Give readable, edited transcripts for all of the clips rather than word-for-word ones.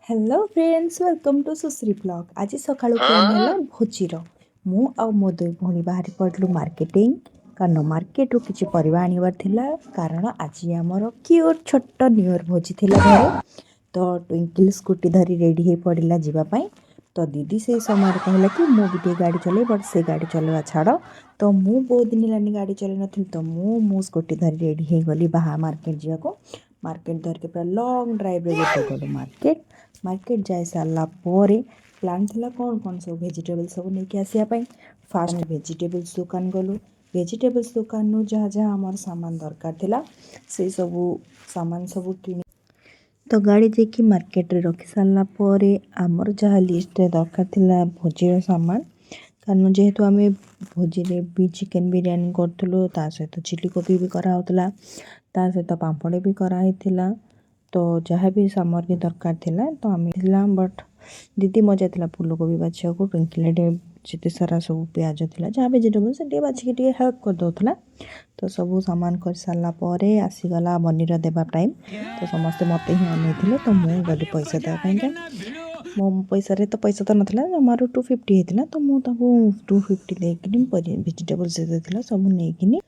Hello friends welcome to Sushree blog. आज सका plan है भोजीर मु आ मो दुई भौणी बाहरी पड़लु मार्केटिंग कारण मार्केट रू किसी परिवा आनिबार थिला कारण आज आमर क्यूट छोट न्यू इयर भोजी थिला घरे। तो ट्विंकल स्कूटी धरी रेडी हो पड़ा जीवाई। तो दीदी से समय कहला कि मु भी टे गाड़ी चले बट से गाड़ी चलवा छाड़। तो मु बहुत दिन है गाड़ी चल नी तो मु स्कूटी धरी रेडी हो गली बाहर मार्केट जाको। मार्केट धर के पूरा लंग ड्राइव रे गलु मार्केट जाई सारा प्लान थिला कौन कौन सब वेजिटेबल सब नहीं आसापी। फास्ट वेजिटेबल्स दुकान गलु। वेजिटेबल्स दुकान नु जहाँ जहाँ आमर सामान दरकार थिला से सब सामान सब कि तो गाड़ी जाकि मार्केट रे रखी सारा पर आमर जहाँ लिस्ट दरकार थिला भोजीर सामान कारण जेहेतु आम भोजी भी चिकेन बिरियानी करूँ ता सहित चिली कोबी भी कराला ता सहित पापड़ भी कराई। तो जहाँ भी सामग्री दरकार थिला तो आम बट दीदी मजा था फूलकोबी बाछा को ट्विंकल जिते सारा सब प्याज था जहाँ वेजिटेबल से बाछिक हेल्प कर दौला। तो सब सामान कर सारापर आसीगला बनीर देवा टाइम। तो समस्ते मत ही अन तो मुझे गली पैसा देवाई मो पैसा तो पैसा तो नाला जमार 250 होता तो मुझे 250 देकिन वेजिटेबल्स सब नहीं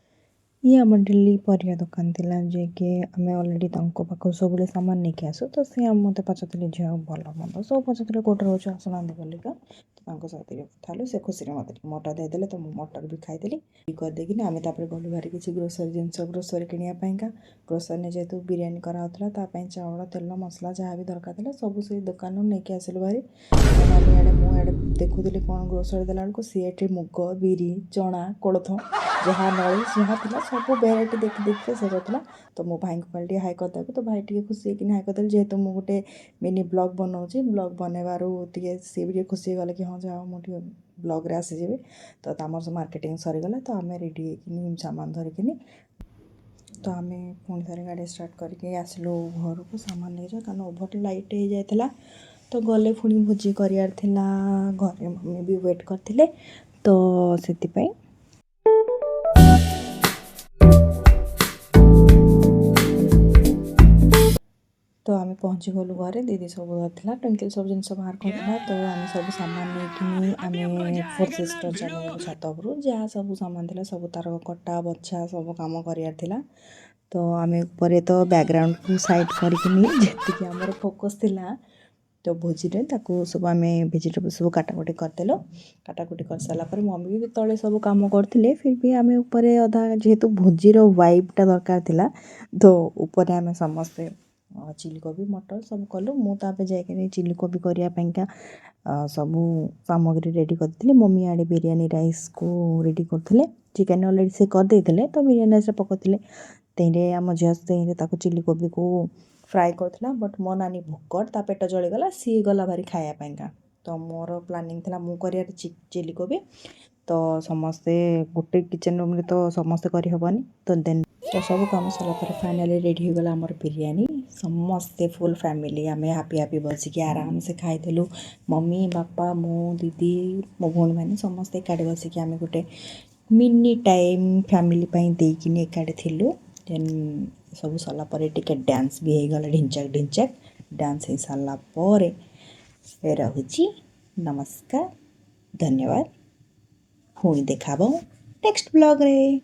ये आम डेली परिया दुकान थिला जे कि आम अलरेडी पाख सब सामान नहीं आसू। तो सी मत पचारे झील भल मंद सब पचारे कौटे रोच आसना बोलिका तो साथी कथा से खुशी मत मटर देदेले तो मटर भी खाईदेली करदेकिन आम गलु भारी किसी ग्रोसरी जिनस ग्रोसरी किणापाईका ग्रोसरी जेहेतु बिरियानी कराला चाउल तेल मसला जहाँ भी दरकार था सब से दुकान नहीं आसलु भारी। मुझे देखुली कौन ग्रोसरी देला बेलू सी एटी मुग बिरी चना कोड़थ जहाँ नड़ी जहाँ था सब भेराइटी देखी देखिए से करता। तो मो भाई को कहली हाई करदेक तो भाई टे खुशी होगी हाई करदे जेहेतु मुझे गोटे मिनी ब्लॉग बनाऊँगी ब्लॉग बनवार सी भी खुशी गले कि हाँ जहाँ मुझे ब्लॉग रे आसीजी। तो आम सब मार्केटिंग सरीगला तो आम रेडी होकिन सामान धरिकी तो आम पुणी थे गाड़ी स्टार्ट करके आसलु घर को सामान नहीं जा कारण ओभर लाइट हो जाता। तो गले पुणी भोजी करार घरे मम्मी भी वेट करते तो से तो आम पहुँची गलु घरे दीदी सब था ट्विंकल सब जिन बाहर करता। तो आम सब सामान नहीं आम 4 सिस्टर चल छात उपरू जहाँ सब सामान था सब तार कटा बछा सब कम करार। तो आम ऊपर तो बैकग्राउंड को साइड करके आमर फोकस थिला तो भोजी सब आम वेजिटेबल सब काटाकुटी करदेलु। काटाकुटी कर सारापर मम्मी भी तले सब कम करते फिर भी आम ऊपर अधा जेहेतु भोजीर वाइबटा दरकार थिला तो ऊपर आम समस्ते चिली कोबी मटर सब कलु मुझे जाकर चिली कोबी करने सब सामग्री रेडी करती। मम्मी आड़े बिरियानी राइस को रेडी करते चिकेन अलरेडी से करदे तो बिरियानी राइस पकाते तेरे आम झील चिली कोबी को फ्राए करता बट मो नानी भोकर ता पेट जलीगला सी गला भारी खायापाईका। तो मोर प्लानिंग था मुझे चिली कोबी तो समस्ते गोटे किचन रूम रे तो समस्ते करहबनी तो देन तो सब कम सारापर फाइनाली रेडी होगला आमर बिरियानी समस्ते फुल फैमिली आम हापी हापी बसिक आराम से खाईदेलु। मम्मी बापा मो दीदी मो भौणी मैंने समस्ते एकाठे बसिक आम गोटे मिनी टाइम फैमिली देकिन एकाठे थिलु। देन सब सरलापर टिके डांस भी होगला ढिंचाक ढिंचाक डांस हो सारापर रहुची। नमस्कार धन्यवाद पुणी देखा नेक्स्ट ब्लॉग रे।